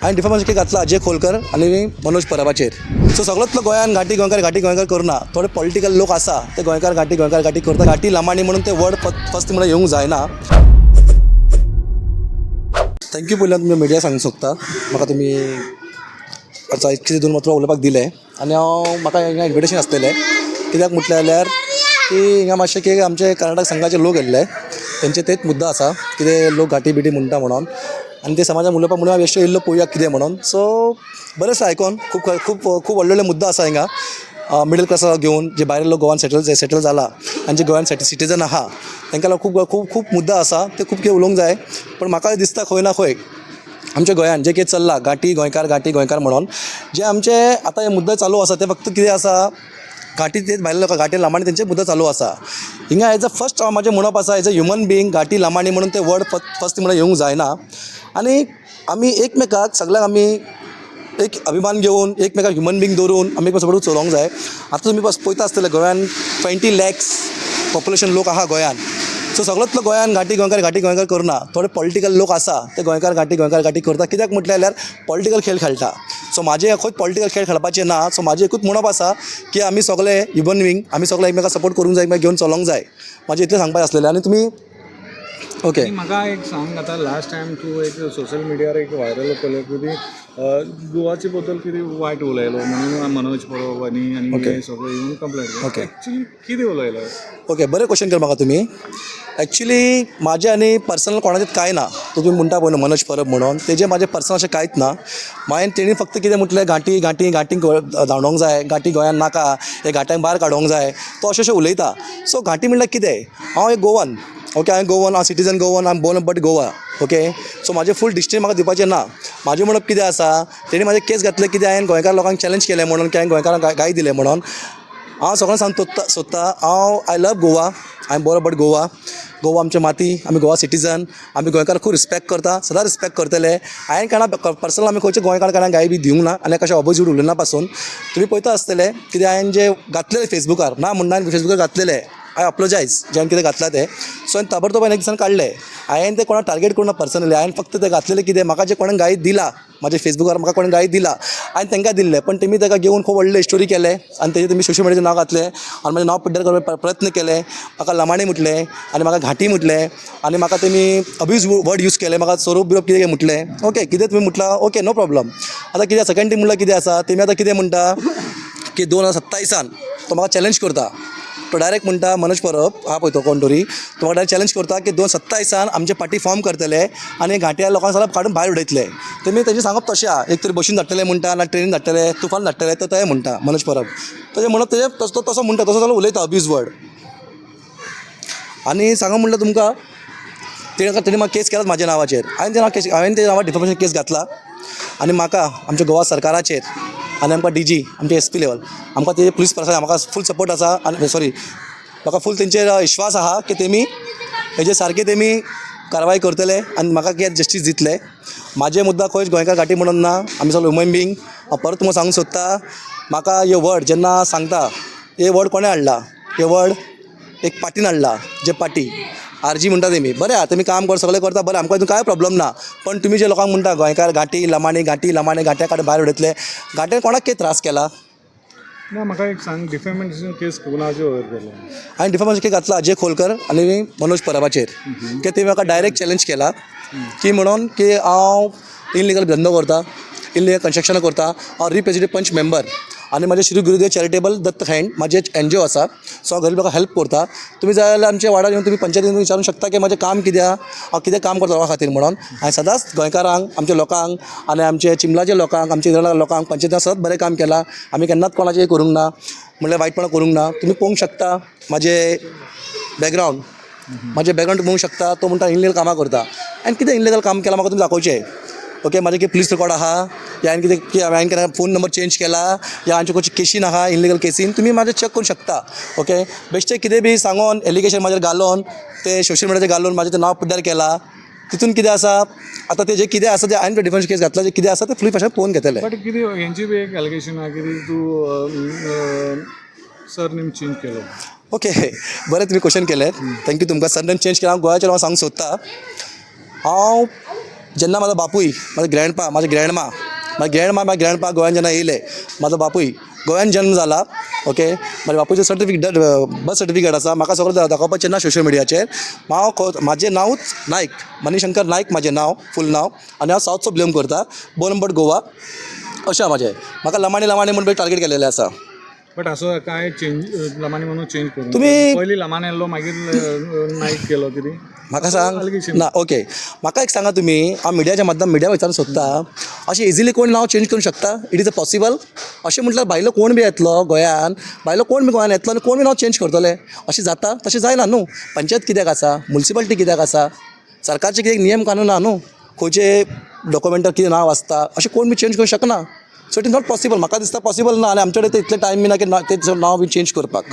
आणि डिफॉर्मेशन केस घातला अजय खोलकर आणि मनोज परबाचेर. सो सगळ्यात गोंयान घाटी गोंयकार करना. थोडे पॉलिटिकल लोक आसा ते गोंयकार घाटी करता. घाटी लांबाणी म्हणून ते वर्ड फर्स्ट म्हणून येवंक जायना. थँक्यू पयलीं तुमी मिडिया सांगूंक सोदता म्हाका तुमी कितें दोन मात्र उलोवपाक दिलें. आनी म्हाका हिंगा इन्विटेशन आसलेलें कित्याक म्हटलें जाल्यार की हिंगा मातशें की आमचे कर्नाटक संघाचे लोक येयल्ले तेंचे तेच मुद्दा आसा कितें लोक घाटी बिटी म्हणटा म्हणून आनी ते समाजान उलोवपाक म्हणून हांव बेश्टो येयल्लो पळोवया कितें म्हणून. सो बरें आसा आयकोन खूब खूब खूब व्हडले मुद्दा आसा हिंगा मिडल क्लासा घेवन जे भायर लोक गोवान सेटल जाला आनी जे गोंयान सिटीजन आहा तांकां लागून खूब खूब खूब मुद्दा आसा ते खूब कितें उलोवंक जाय. पण म्हाका दिसता खंय ना खंय आमच्या गोंयान जे कितें चल्लां घाटी गोंयकार म्हणून जे आमचे आतां हे मुद्दे चालू आसा ते फक्त कितें आसा घाटी तेच भायले लोक घाटी लांबाणी तेंचे मुद्दे चालू आसा. हिंगा एज अ फर्स्ट म्हाजें म्हणप आसा एज अ ह्युमन बींग घाटी लांबाणी म्हणून ते वर्ड फर्स्ट म्हणून येवंक जायना. आनी आमी एकमेकाक सगळ्यांक आमी एक अभिमान घेवन एकमेकाक ह्युमन बींग दवरून आमी सगळं चलोवंक जाय. आतां तुमी पळयता आसतले गोंयान 20 lakhs पॉप्युलेशन लोक आहा गोंयान. सो सगळ्यात गोंयान घाटी गोंयकार करना. थोडे पॉलिटिकल लोक आसा ते गोंयकार घाटी करता. कित्याक म्हटलें जाल्यार पॉलिटिकल खेळ खेळटा. सो म्हाजें खंय पॉलिटिकल खेळ खेळपाचें ना. सो म्हाजें एकूच म्हणप आसा की आमी सगळे ह्युमन बींग आमी सगळे एकमेकाक सपोर्ट करूंक जाय एकमेकाक घेवन चलोंक जाय. म्हाजें इतलें सांगपाचें आसलेलें. आनी तुमी ओके म्हाका एक सांग आतां लास्ट टायम तूं एक सोशल मिडियार एक व्हायरल केलें कितें गोवाचे बद्दल कितें वायट उलयलो म्हणून मनोज परब आनी ओके. सगळे येवन कंप्लेंट केली. ओके. एक्चुअली कितें उलयलो? ओके बरें क्वेश्चन केलें म्हाका तुमी. एक्चुअली म्हाजें आनी पर्सनल कोणाचें कांय ना. तुमी म्हणटा पळय मनोज परब म्हणून तेजें म्हाजें पर्सनल अशें कांयच ना. तेणी फक्त कितें म्हटलें घाटी धांवडोंक जाय घाटी गोंयान नाका हे घाट्यांक भायर काडोंक जाय तो अशें उलयता. सो घाटी म्हणल्यार कितें हांव एक गोवन ओके हांव citizen Goan I born but Goa okay. So म्हाजें फूल डिस्ट्रीक्ट म्हाका दिवपाचें ना. म्हाजें म्हणप कितें आसा तेणी म्हाजें केस घातलें कितें हांवें गोंयकार लोकांक चॅलेंज केलें म्हणून की हांवें गोंयकारांक गाय दिलें म्हणून. हांव सगळ्यांक सांगूंक सोदता हांव I love Goa I am born but Goa. Goa आमची माती आमी गोवा सिटीजन आमी गोंयकार खूब रिस्पेक्ट करता सदां रिस्पेक्ट करतले. हांवें कोणा पर्सनल आमी खंयचे गोंयकार कोणाक गाय बी दिवंक ना आनी कशें ऑपोजीट उलयना पासून. तुमी पळयता आसतले कितें हांवें जे घातलेलें फेसबुकार ना म्हणना फेसबुकार घातलेलें आय अप्लोजायज जे हांवें कितें घातलां तें. सो हांवें ताबडतोब एक दिसान काडलें. हांवें तें कोणाक टार्गेट करून पर्सनली हांवें फक्त तें घातलेलें कितें म्हाका जे कोणें गाय दिला म्हाज्या फेसबुकार म्हाका कोणें गाय दिला हांवें तांकां दिल्लें. पण तेमी ताका घेवन खूब व्हडले स्टोरी केले आनी तेजेर तेमी सोशल मिडियाचेर नांव घातलें आनी म्हाजें नांव पिड्ड्यार करपाक प्रयत्न केले. म्हाका लांबाणी म्हटलें आनी म्हाका घाटी म्हटलें आनी म्हाका तेमी अब्यूज वर्ड यूज केले. म्हाका सोरोप बिरोप कितें म्हटलें. ओके कितें तुमी म्हटलां ओके नो प्रॉब्लम. आतां कितें सेकंड टीम म्हणल्यार कितें आसा तेमी आतां कितें म्हणटा की 2027 तो म्हाका चॅलेंज करता. तो डायरेक्ट म्हणटा मनोज परब हा पळय तो कोण तरी तो म्हाका डायरेक्ट चॅलेंज करता की 2027 आमचे पार्टी फॉर्म करतले आनी घाट्या लोकांक सगळ्यांक काडून भायर उडयतले. तेमी तेजें सांगप तशें आहा एक तरी बशीन धाडटले म्हणटा ना ट्रेनीन धाडटले तुफान धाडटले तो तें म्हणटा मनोज परब. तेजें म्हणप तेजें तसो म्हणटा तसो जाल्यार उलयता अब्यूज वर्ड. आनी सांगू म्हणल्यार तुमकां तेणी म्हाका केस केलात म्हाज्या नांवाचेर. हांवें तेच्या नांवार डिफॉमेशन केस घातला आनी म्हाका आमच्या गोवा सरकाराचेर आनी आमकां DG आमचे SP लेवल आमकां ते पुलीस प्रशासन म्हाका फूल सपोर्ट आसा आनी म्हाका फूल तेंचेर विश्वास आहा की तेमी हेजे सारके तेमी कारवाय करतले आनी म्हाका कितें जस्टीस दितले. म्हाजे मुद्दा खंयच गोंयकार घाटी म्हणून ना. आमी सगळे ह्युमन बींग. हांव परत तुमकां सांगूंक सोदता म्हाका हे वर्ड जेन्ना सांगता हे वर्ड कोणें हाडला हे वर्ड एक पार्टीन हाडला जे पार्टी RG म्हणटा तेमी बरें आहा तेमी काम सगळें करता बरें आमकां कांय प्रॉब्लम ना. पण तुमी जे लोकांक म्हणटा गोंयकार घाटी लांबाणी घाट्या काडून भायर उडयतले घाट्यान कोणाक कितें त्रास केला. ना म्हाका एक सांग डिफॅमेशन केस कोणाचेर केलो? हांवें डिफॉमेशन केस घातला अजय खोलकर आनी मनोज परबाचेर की तेमी म्हाका डायरेक्ट चॅलेंज केला की म्हणून की हांव इनलिगल धंदो करता इनलिगल कन्स्ट्रक्शन करता. हांव रिप्रेझेंटेटिव्ह पंच मेंबर आनी म्हाजे श्री गुरुदेव चॅरिटेबल दत्त हँड म्हाजे NGO आसा. सो हांव गरीब लोकांक हेल्प करता. तुमी जाय जाल्यार आमच्या वाड्यार येवन तुमी पंचायतीन विचारूंक शकता की म्हाजें काम कितें हांव कितें काम करता लोकां खातीर म्हणून. हांवें सदांच गोंयकारांक आमच्या लोकांक आनी आमच्या चिंबलाच्या लोकांक आमच्या इतल्या लोकांक पंचायतीन सदांच बरें काम केलां. आमी केन्नाच कोणाचें करूंक ना म्हणल्यार वायटपणां करूंक ना. तुमी पळोवंक शकता म्हाजें बॅकग्रावंड पळोवंक शकता. तो म्हणटा इनलिगल कामां करता आनी कितें इनलिगल काम केलां म्हाका तुमी दाखोवचें. ओके म्हाजे कितें पुलीस रेकॉर्ड आहा या हांवें कितें हांवें केन्ना फोन नंबर चेंज केला या हांचे खंयची केसीन आहा इनलिगल केसीन तुमी म्हाजें चॅक करूंक शकता. ओके बेश्टें कितें बी सांगून एलिगेशन म्हाजेर घालून ते सोशल मिडियाचेर घालून म्हाजें तें नांव पिड्ड्यार केलां तितून कितें आसा आतां तें जें कितें आसा तें हांवें डिफेन्स केस घातला जें कितें आसा तें फुली भाशेन पळोवन घेतलें. बट कितें हेंची बी एक एलिगेशन आहा कितें तूं सरनेम चेंज केलो? ओके बरें तुमी क्वेश्चन केलें थँक्यू तुमकां सरनेम चेंज केला. हांव गोंयाचेर हांव सांगूंक सोदता हांव जेन्ना म्हाजो बापूय म्हाजो ग्रँडपा म्हाजे ग्रँडपा गोंयान जेन्ना येयले म्हाजो बापूय गोंयान जन्म जाला ओके म्हाज्या बापूयचें सर्टिफिकेट बर्थ सर्टिफिकेट आसा म्हाका सगळें दाखोवपाचें ना सोशल मिडियाचेर म्हाजें नांवच नायक मणिशंकर नायक म्हाजें नांव फूल नांव आनी हांव सावथचो बिलोंग करता बोर्न बट गोवा अशें आहा म्हाजें म्हाका लमाणी म्हणून टार्गेट केलेलें आसा बट असं काय चेंज लमानी म्हणून चेंज करून तुम्ही- पयलीं लमान येयल्लो मागीर नायक केलो कितें म्हाका सांग Allegation. ना ओके म्हाका एक सांगा तुमी हांव मिडियाच्या माध्यम मिडिया विचारूंक सोदता अशें इजिली कोण नांव चेंज करूंक शकता इट इज अ पॉसिबल अशें म्हटल्यार भायलो कोण बी येतलो गोंयान गोंयान येतलो आनी कोण बी नांव चेंज करतले अशें जाता तशें जायना न्हू पंचायत कित्याक आसा म्युन्सिपालिटी कित्याक आसा सरकारचे कितें नियम कानून आहा न्हू खंयचे डॉक्युमेंटार कितें नांव आसता अशें कोण बी चेंज करूंक शकना so it is not possible म्हाका दिसता पॉसिबल ना आनी आमचे कडेन इतले टायम बी ना की तें नांव बी चेंज करपाक